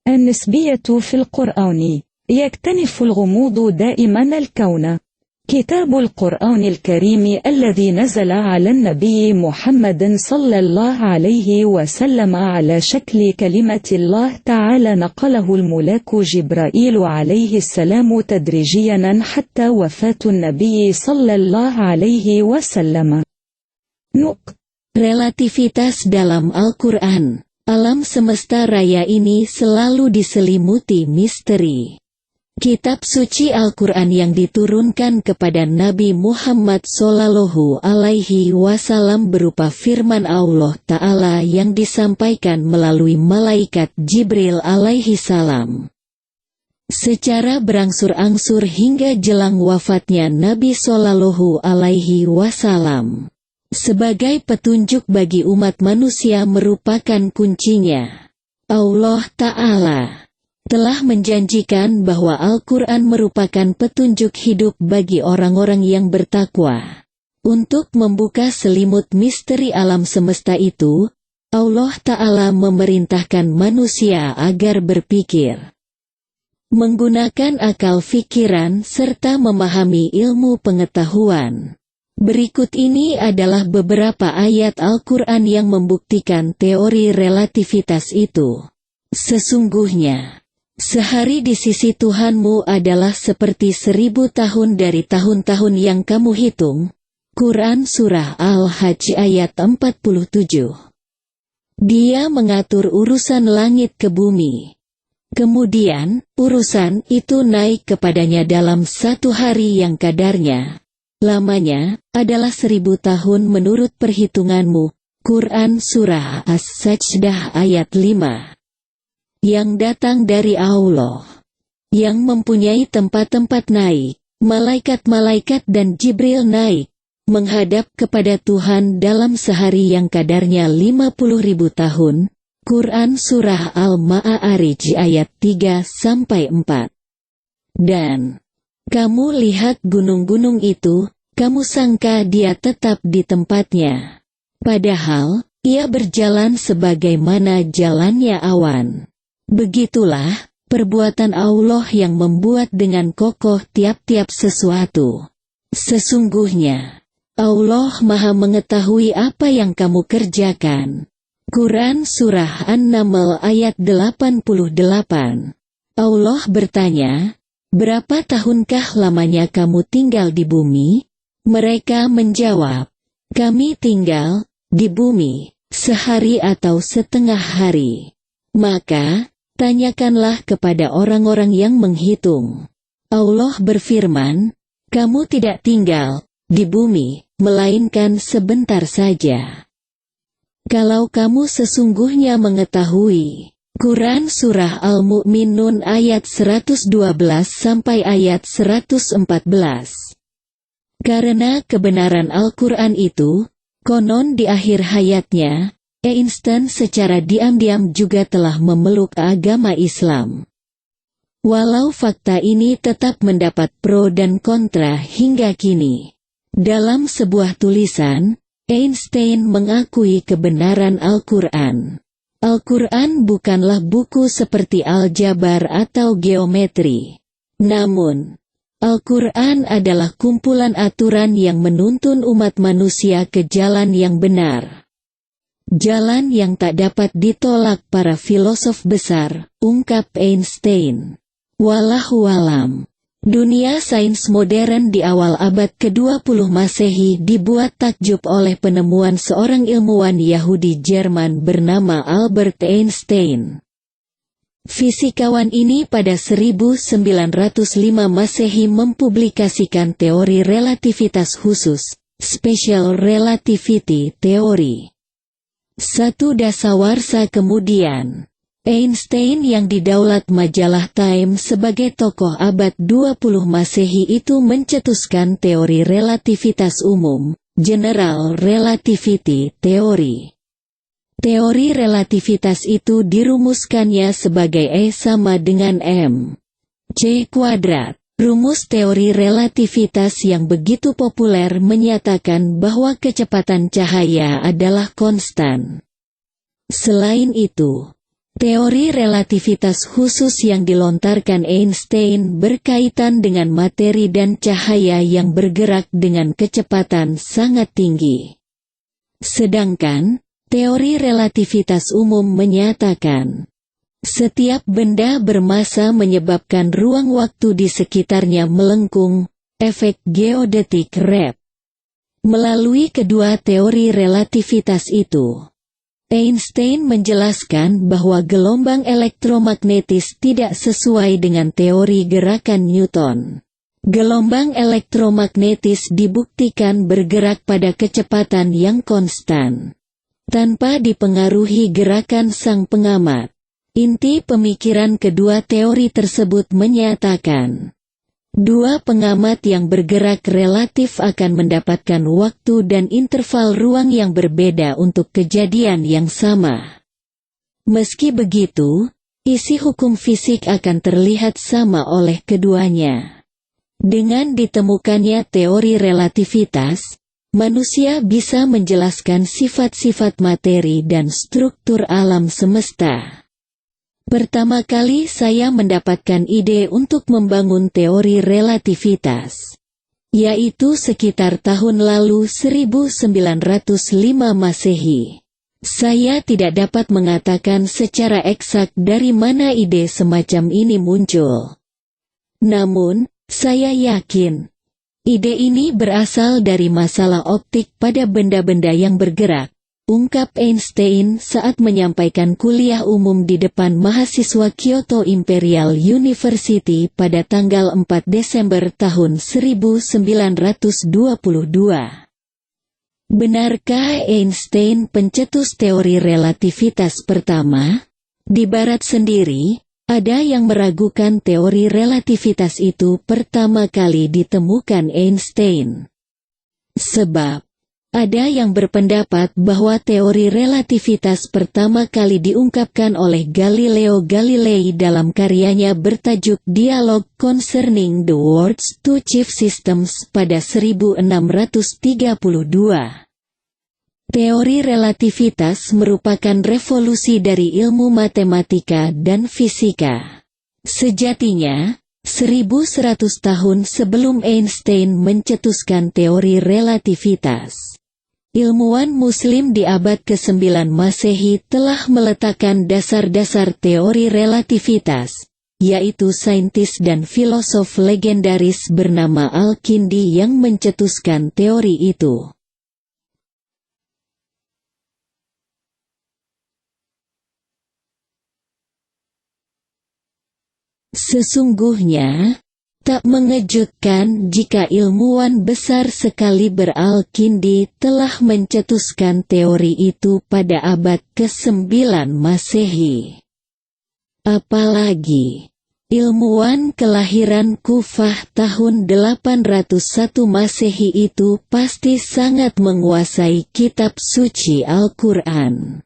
النسبية في القرآن. يكتنف الغموض دائما الكون. كتاب القرآن الكريم الذي نزل على النبي محمد صلى الله عليه وسلم على شكل كلمة الله تعالى نقله الملاك جبرائيل عليه السلام تدريجيا حتى وفاة النبي صلى الله عليه وسلم. Relativitas dalam Al-Quran. Alam semesta raya ini selalu diselimuti misteri. Kitab suci Al-Quran yang diturunkan kepada Nabi Muhammad Sallallahu Alaihi Wasallam berupa firman Allah Ta'ala yang disampaikan melalui malaikat Jibril alaihi salam. Secara berangsur-angsur hingga jelang wafatnya Nabi Sallallahu Alaihi Wasallam. Sebagai petunjuk bagi umat manusia merupakan kuncinya. Allah Ta'ala telah menjanjikan bahwa Al-Quran merupakan petunjuk hidup bagi orang-orang yang bertakwa. Untuk membuka selimut misteri alam semesta itu, Allah Ta'ala memerintahkan manusia agar berpikir, menggunakan akal fikiran serta memahami ilmu pengetahuan. Berikut ini adalah beberapa ayat Al-Quran yang membuktikan teori relativitas itu. Sesungguhnya, sehari di sisi Tuhanmu adalah seperti 1000 tahun dari tahun-tahun yang kamu hitung. Quran Surah Al-Hajj ayat 47. Dia mengatur urusan langit ke bumi. Kemudian, urusan itu naik kepadanya dalam satu hari yang kadarnya. Lamanya adalah 1000 tahun menurut perhitunganmu. Quran Surah As-Sajdah ayat 5. Yang datang dari Allah, yang mempunyai tempat-tempat naik, malaikat-malaikat dan Jibril naik, menghadap kepada Tuhan dalam sehari yang kadarnya 50.000 tahun. Quran Surah Al-Ma'arij ayat 3-4. Dan kamu lihat gunung-gunung itu, kamu sangka dia tetap di tempatnya. Padahal, ia berjalan sebagaimana jalannya awan. Begitulah, perbuatan Allah yang membuat dengan kokoh tiap-tiap sesuatu. Sesungguhnya, Allah Maha mengetahui apa yang kamu kerjakan. Quran Surah An-Naml ayat 88. Allah bertanya, berapa tahunkah lamanya kamu tinggal di bumi? Mereka menjawab, kami tinggal di bumi sehari atau setengah hari. Maka, tanyakanlah kepada orang-orang yang menghitung. Allah berfirman, kamu tidak tinggal di bumi, melainkan sebentar saja. Kalau kamu sesungguhnya mengetahui. Quran Surah Al-Mu'minun ayat 112 sampai ayat 114. Karena kebenaran Al-Quran itu, konon di akhir hayatnya, Einstein secara diam-diam juga telah memeluk agama Islam. Walau fakta ini tetap mendapat pro dan kontra hingga kini. Dalam sebuah tulisan, Einstein mengakui kebenaran Al-Quran. Al-Quran bukanlah buku seperti aljabar atau geometri. Namun, Al-Quran adalah kumpulan aturan yang menuntun umat manusia ke jalan yang benar. Jalan yang tak dapat ditolak para filosof besar, ungkap Einstein. Wallahualam. Dunia sains modern di awal abad ke-20 Masehi dibuat takjub oleh penemuan seorang ilmuwan Yahudi Jerman bernama Albert Einstein. Fisikawan ini pada 1905 Masehi mempublikasikan teori relativitas khusus, Special Relativity Theory. Satu dasawarsa kemudian, Einstein yang didaulat majalah Time sebagai tokoh abad 20 Masehi itu mencetuskan teori relativitas umum, General Relativity Theory. Teori relativitas itu dirumuskannya sebagai E sama dengan mc². Rumus teori relativitas yang begitu populer menyatakan bahwa kecepatan cahaya adalah konstan. Selain itu, Teori relativitas khusus yang dilontarkan Einstein berkaitan dengan materi dan cahaya yang bergerak dengan kecepatan sangat tinggi. Sedangkan, teori relativitas umum menyatakan, setiap benda bermassa menyebabkan ruang waktu di sekitarnya melengkung, efek geodetik Rep. Melalui kedua teori relativitas itu, Einstein menjelaskan bahwa gelombang elektromagnetis tidak sesuai dengan teori gerakan Newton. Gelombang elektromagnetis dibuktikan bergerak pada kecepatan yang konstan, tanpa dipengaruhi gerakan sang pengamat. Inti pemikiran kedua teori tersebut menyatakan, dua pengamat yang bergerak relatif akan mendapatkan waktu dan interval ruang yang berbeda untuk kejadian yang sama. Meski begitu, isi hukum fisik akan terlihat sama oleh keduanya. Dengan ditemukannya teori relativitas, manusia bisa menjelaskan sifat-sifat materi dan struktur alam semesta. Pertama kali saya mendapatkan ide untuk membangun teori relativitas, yaitu sekitar tahun lalu 1905 Masehi. Saya tidak dapat mengatakan secara eksak dari mana ide semacam ini muncul. Namun, saya yakin, ide ini berasal dari masalah optik pada benda-benda yang bergerak, ungkap Einstein saat menyampaikan kuliah umum di depan mahasiswa Kyoto Imperial University pada tanggal 4 Desember tahun 1922. Benarkah Einstein pencetus teori relativitas pertama? Di Barat sendiri, ada yang meragukan teori relativitas itu pertama kali ditemukan Einstein. Sebab, ada yang berpendapat bahwa teori relativitas pertama kali diungkapkan oleh Galileo Galilei dalam karyanya bertajuk Dialogue Concerning the World's Two Chief Systems pada 1632. Teori relativitas merupakan revolusi dari ilmu matematika dan fisika. Sejatinya, 1100 tahun sebelum Einstein mencetuskan teori relativitas, ilmuwan Muslim di abad ke-9 Masehi telah meletakkan dasar-dasar teori relativitas, yaitu saintis dan filosof legendaris bernama Al-Kindi yang mencetuskan teori itu. Sesungguhnya, tak mengejutkan jika ilmuwan besar sekaliber Al-Kindi telah mencetuskan teori itu pada abad ke-9 Masehi. Apalagi, ilmuwan kelahiran Kufah tahun 801 Masehi itu pasti sangat menguasai kitab suci Al-Quran.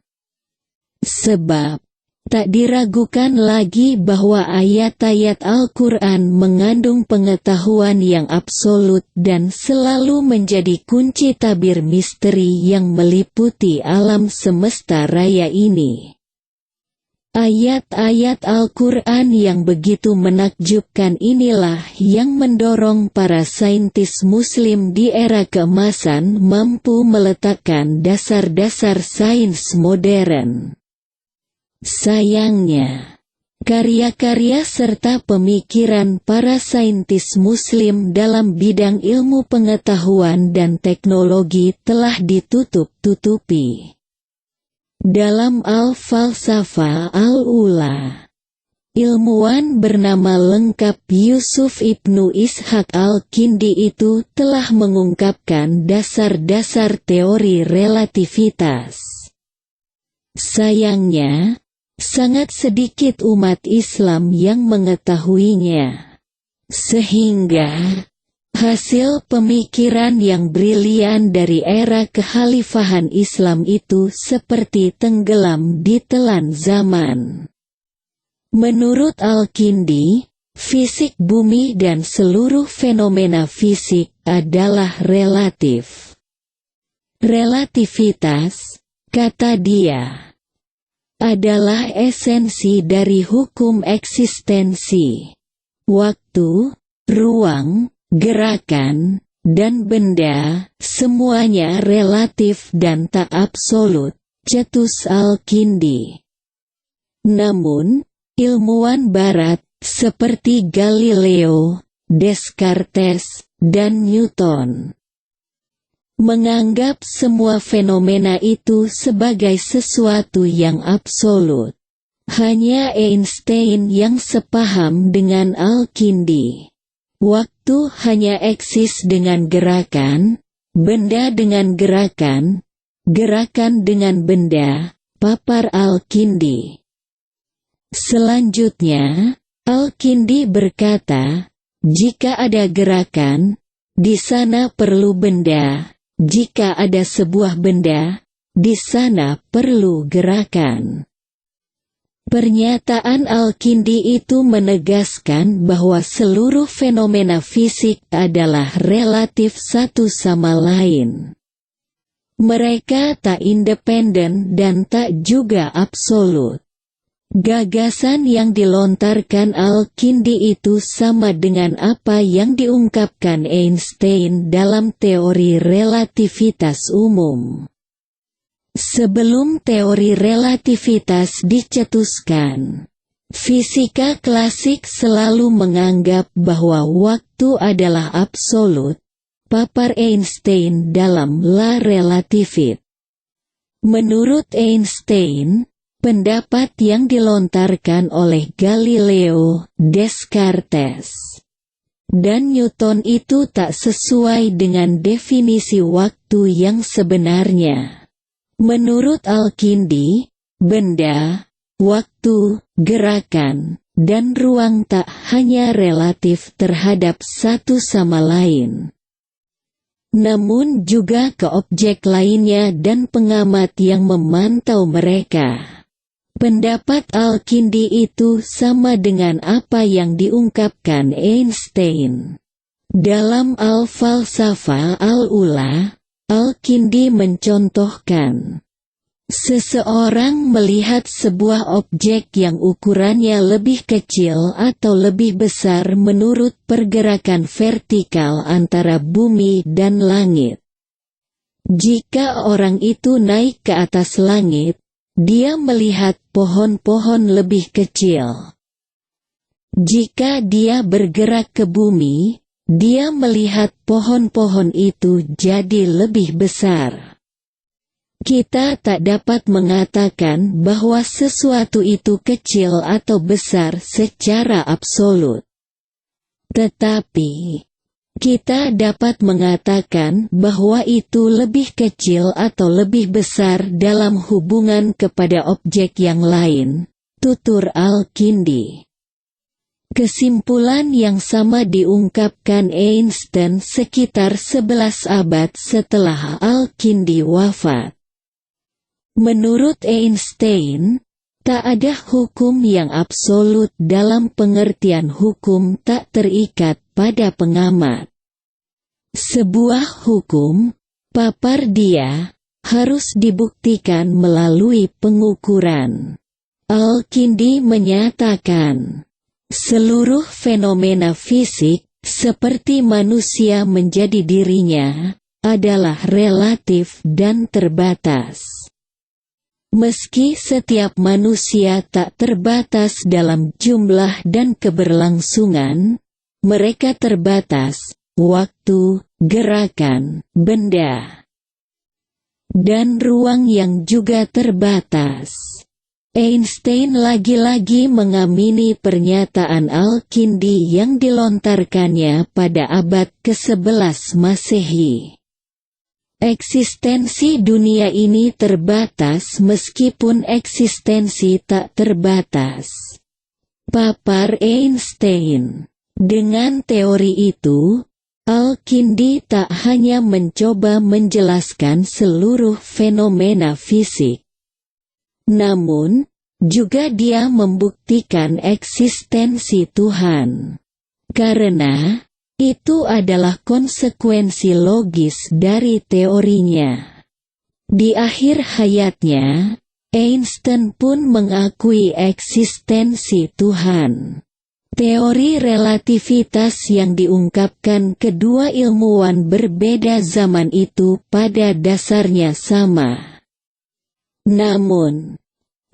Sebab, tak diragukan lagi bahwa ayat-ayat Al-Quran mengandung pengetahuan yang absolut dan selalu menjadi kunci tabir misteri yang meliputi alam semesta raya ini. Ayat-ayat Al-Quran yang begitu menakjubkan inilah yang mendorong para saintis Muslim di era keemasan mampu meletakkan dasar-dasar sains modern. Sayangnya, karya-karya serta pemikiran para saintis Muslim dalam bidang ilmu pengetahuan dan teknologi telah ditutup-tutupi. Dalam Al-Falsafah Al-Ula, ilmuwan bernama lengkap Yusuf Ibnu Ishaq Al-Kindi itu telah mengungkapkan dasar-dasar teori relativitas. Sayangnya, sangat sedikit umat Islam yang mengetahuinya. Sehingga, hasil pemikiran yang brilian dari era kekhalifahan Islam itu seperti tenggelam di telan zaman. Menurut Al-Kindi, fisik bumi dan seluruh fenomena fisik adalah relatif. Relativitas, kata dia, adalah esensi dari hukum eksistensi. Waktu, ruang, gerakan, dan benda, semuanya relatif dan tak absolut, cetus Al-Kindi. Namun, ilmuwan Barat, seperti Galileo, Descartes, dan Newton, menganggap semua fenomena itu sebagai sesuatu yang absolut. Hanya Einstein yang sepaham dengan Al-Kindi. Waktu hanya eksis dengan gerakan, benda dengan gerakan, gerakan dengan benda, papar Al-Kindi. Selanjutnya, Al-Kindi berkata, jika ada gerakan, di sana perlu benda. Jika ada sebuah benda, di sana perlu gerakan. Pernyataan Al-Kindi itu menegaskan bahwa seluruh fenomena fisik adalah relatif satu sama lain. Mereka tak independen dan tak juga absolut. Gagasan yang dilontarkan Al-Kindi itu sama dengan apa yang diungkapkan Einstein dalam teori relativitas umum. Sebelum teori relativitas dicetuskan, fisika klasik selalu menganggap bahwa waktu adalah absolut, papar Einstein dalam La Relativite. Menurut Einstein, pendapat yang dilontarkan oleh Galileo, Descartes, dan Newton itu tak sesuai dengan definisi waktu yang sebenarnya. Menurut Al-Kindi, benda, waktu, gerakan, dan ruang tak hanya relatif terhadap satu sama lain, namun juga ke objek lainnya dan pengamat yang memantau mereka. Pendapat Al-Kindi itu sama dengan apa yang diungkapkan Einstein. Dalam Al-Falsafah Al-Ula, Al-Kindi mencontohkan, seseorang melihat sebuah objek yang ukurannya lebih kecil atau lebih besar menurut pergerakan vertikal antara bumi dan langit. Jika orang itu naik ke atas langit, dia melihat pohon-pohon lebih kecil. Jika dia bergerak ke bumi, dia melihat pohon-pohon itu jadi lebih besar. Kita tak dapat mengatakan bahwa sesuatu itu kecil atau besar secara absolut. Tetapi, kita dapat mengatakan bahwa itu lebih kecil atau lebih besar dalam hubungan kepada objek yang lain, tutur Al-Kindi. Kesimpulan yang sama diungkapkan Einstein sekitar 11 abad setelah Al-Kindi wafat. Menurut Einstein, tak ada hukum yang absolut dalam pengertian hukum tak terikat pada pengamat. Sebuah hukum, papar dia, harus dibuktikan melalui pengukuran. Al-Kindi menyatakan, seluruh fenomena fisik, seperti manusia menjadi dirinya, adalah relatif dan terbatas. Meski setiap manusia tak terbatas dalam jumlah dan keberlangsungan, mereka terbatas, waktu, gerakan, benda, dan ruang yang juga terbatas. Einstein lagi-lagi mengamini pernyataan Al-Kindi yang dilontarkannya pada abad ke-11 Masehi. Eksistensi dunia ini terbatas meskipun eksistensi tak terbatas. Papar Einstein. Dengan teori itu, Al-Kindi tak hanya mencoba menjelaskan seluruh fenomena fisik, namun juga dia membuktikan eksistensi Tuhan. Karena itu adalah konsekuensi logis dari teorinya. Di akhir hayatnya, Einstein pun mengakui eksistensi Tuhan. Teori relativitas yang diungkapkan kedua ilmuwan berbeda zaman itu pada dasarnya sama. Namun,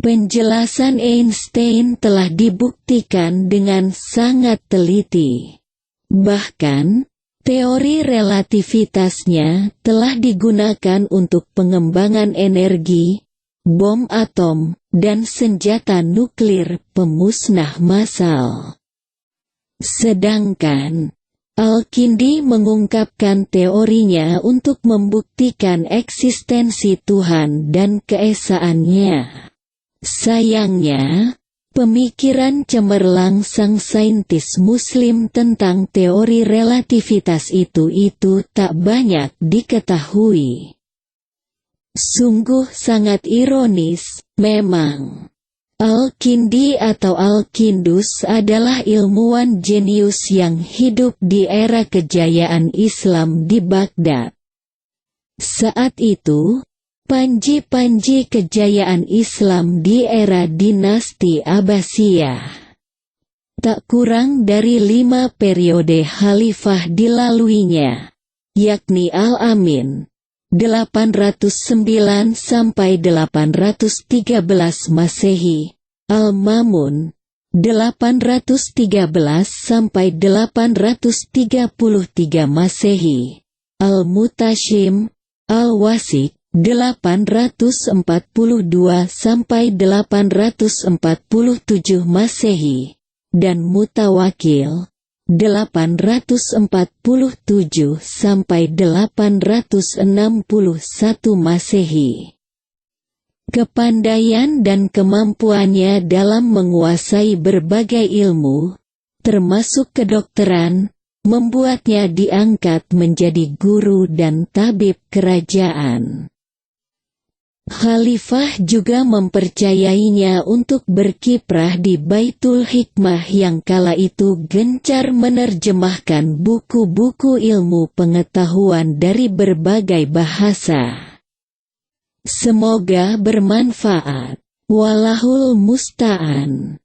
penjelasan Einstein telah dibuktikan dengan sangat teliti. Bahkan, teori relativitasnya telah digunakan untuk pengembangan energi, bom atom, dan senjata nuklir pemusnah massal. Sedangkan, Al-Kindi mengungkapkan teorinya untuk membuktikan eksistensi Tuhan dan keesaannya. Sayangnya, pemikiran cemerlang sang saintis Muslim tentang teori relativitas itu tak banyak diketahui. Sungguh sangat ironis, memang. Al-Kindi atau Al-Kindus adalah ilmuwan jenius yang hidup di era kejayaan Islam di Baghdad. Saat itu, panji-panji kejayaan Islam di era dinasti Abbasiyah. Tak kurang dari 5 periode khalifah dilaluinya, yakni Al-Amin, 809 sampai 813 Masehi, Al-Mamun, 813 sampai 833 Masehi, Al-Mutashim, Al-Wasik, 842 sampai 847 Masehi, dan Mutawakil, 847 sampai 861 Masehi. Kepandaian dan kemampuannya dalam menguasai berbagai ilmu, termasuk kedokteran, membuatnya diangkat menjadi guru dan tabib kerajaan. Khalifah juga mempercayainya untuk berkiprah di Baitul Hikmah yang kala itu gencar menerjemahkan buku-buku ilmu pengetahuan dari berbagai bahasa. Semoga bermanfaat. Wallahul musta'an.